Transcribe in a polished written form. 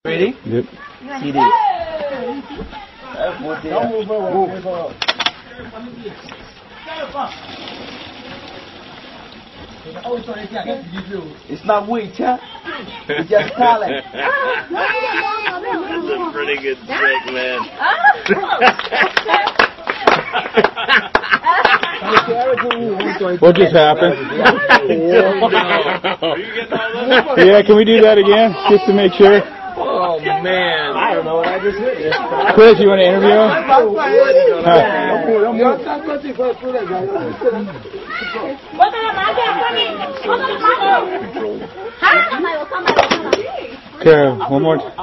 Ready? Yep. CD. It's not weak, huh? It's just talent. That's a pretty good trick, man. What just happened? Yeah, can we do that again, just to make sure? Oh man! I don't know what I just heard. Chris, you want to interview him? Okay, one more time.